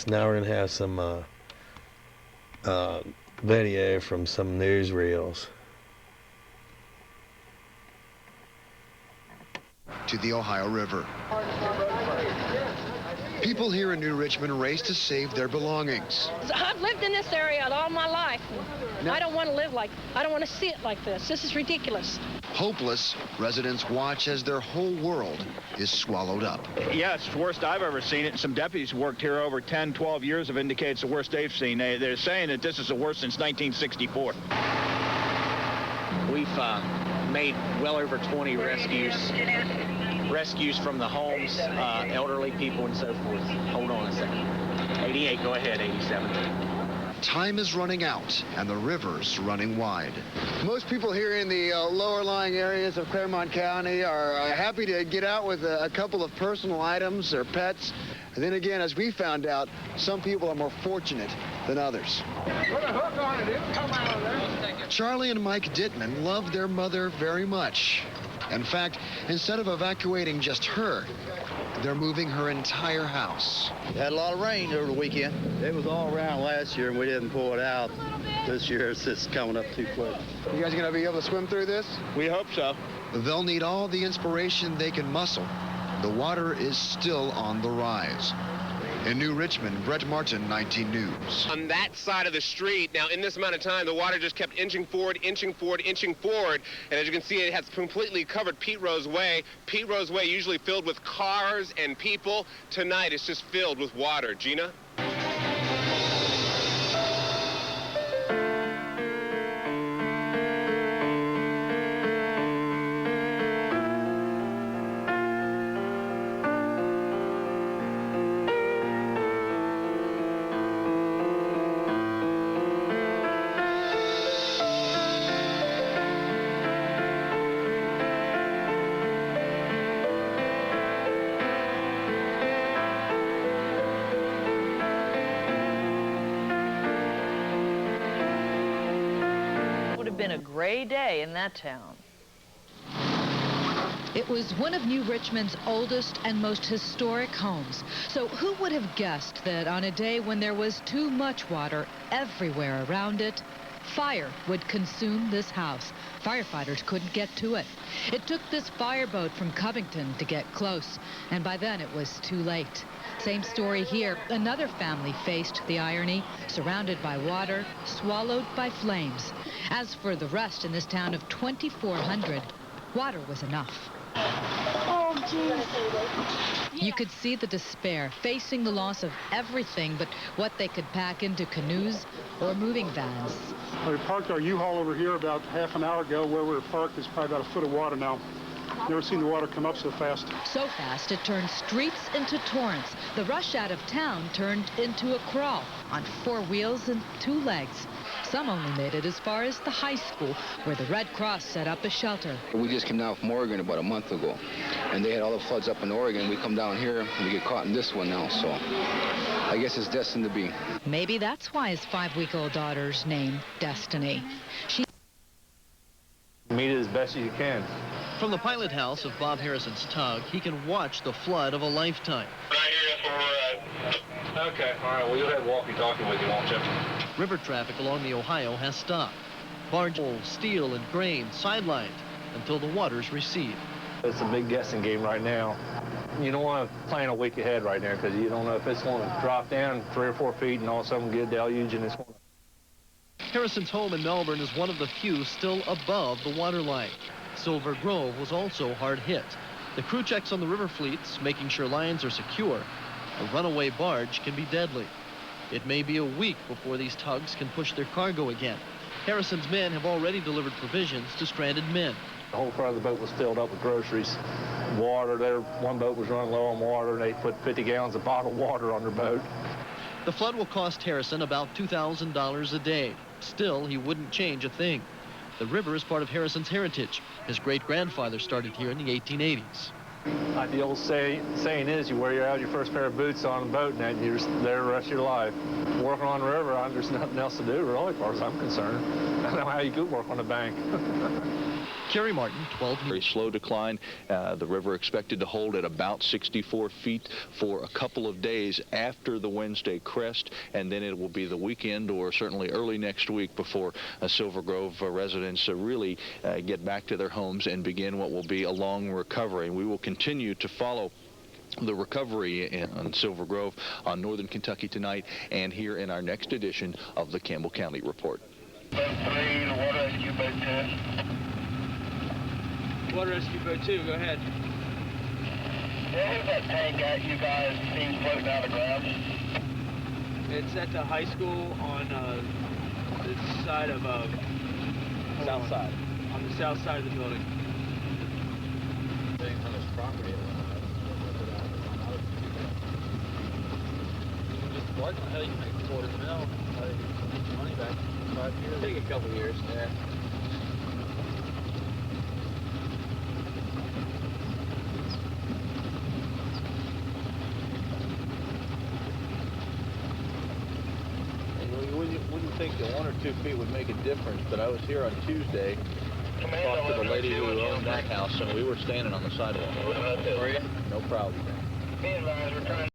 Now we're going to have some video from some newsreels. To the Ohio River. People here in New Richmond race to save their belongings. I've lived in this area all my life. I don't want to live I don't want to see it like this. This is ridiculous. Hopeless, residents watch as their whole world is swallowed up. Yeah, it's the worst I've ever seen it. Some deputies who worked here over 10, 12 years have indicated it's the worst they've seen. They're saying that this is the worst since 1964. We've made well over 20 rescues from the homes, elderly people and so forth. Hold on a second. 88, go ahead, 87. Time is running out and the river's running wide. Most people here in the lower lying areas of Claremont County are happy to get out with a couple of personal items or pets. And then again, as we found out, some people are more fortunate than others. Put a hook on it, it'll come out of there. Charlie and Mike Dittman loved their mother very much. In fact, instead of evacuating just her, they're moving her entire house. Had a lot of rain over the weekend. It was all around last year and we didn't pull it out. This year it's just coming up too quick. You guys gonna be able to swim through this? We hope so. They'll need all the inspiration they can muscle. The water is still on the rise. In New Richmond, Brett Martin, 19 News. On that side of the street, now in this amount of time, the water just kept inching forward, inching forward, inching forward. And as you can see, it has completely covered Pete Rose Way. Pete Rose Way usually filled with cars and people. Tonight, it's just filled with water. Gina? Been a gray day in that town. It was one of New Richmond's oldest and most historic homes. So who would have guessed that on a day when there was too much water everywhere around it, fire would consume this house? Firefighters couldn't get to it. It took this fireboat from Covington to get close, and by then it was too late. Same story here. Another family faced the irony, surrounded by water, swallowed by flames. As for the rest in this town of 2,400, water was enough. Oh, geez. You could see the despair, facing the loss of everything but what they could pack into canoes or moving vans. We parked our U-Haul over here about half an hour ago. Where we were parked is probably about a foot of water now. Never seen the water come up so fast. So fast it turned streets into torrents. The rush out of town turned into a crawl on 4 wheels and 2 legs. Some only made it as far as the high school, where the Red Cross set up a shelter. We just came down from Oregon about a month ago, and they had all the floods up in Oregon. We come down here, and we get caught in this one now, so I guess it's destined to be. Maybe that's why his 5-week-old daughter's named Destiny. She meet it as best as you can. From the pilot house of Bob Harrison's tug, he can watch the flood of a lifetime. Right here, that's where we're at. Okay, all right, well, you'll have walkie-talkie with you, won't you? River traffic along the Ohio has stopped. Barge, steel, and grain sidelined until the waters recede. It's a big guessing game right now. You don't want to plan a week ahead right now because you don't know if it's going to drop down 3 or 4 feet and all of a sudden get a deluge and it's going to... Harrison's home in Melbourne is one of the few still above the waterline. Silver Grove was also hard hit. The crew checks on the river fleets, making sure lines are secure. A runaway barge can be deadly. It may be a week before these tugs can push their cargo again. Harrison's men have already delivered provisions to stranded men. The whole front of the boat was filled up with groceries, water. One boat was running low on water, and they put 50 gallons of bottled water on their boat. The flood will cost Harrison about $2,000 a day. Still, he wouldn't change a thing. The river is part of Harrison's heritage. His great-grandfather started here in the 1880s. Like the old saying is, you wear out your first pair of boots on a boat and you're there the rest of your life. Working on the river, there's nothing else to do, really, as far as I'm concerned. I don't know how you could work on a bank. Kerry Martin, 12 News. Very slow decline. The river expected to hold at about 64 feet for a couple of days after the Wednesday crest, and then it will be the weekend or certainly early next week before Silver Grove residents really get back to their homes and begin what will be a long recovery. We will continue to follow the recovery on Silver Grove on Northern Kentucky Tonight and here in our next edition of the Campbell County Report. Boat 3, the Water Rescue Boat 2. Water Rescue Boat 2, go ahead. Where's that tank at you guys seen floating out of the ground? It's at the high school on the side of... south side. On the south side of the building. On this property. What? How do you make $250,000? How do you get some money back? 5 years? Take a couple years, yeah. Wouldn't think that 1 or 2 feet would make a difference, but I was here on Tuesday, talked to the lady who owned that house, and we were standing on the sidewalk. Were you? No problem. Me and Ryan were trying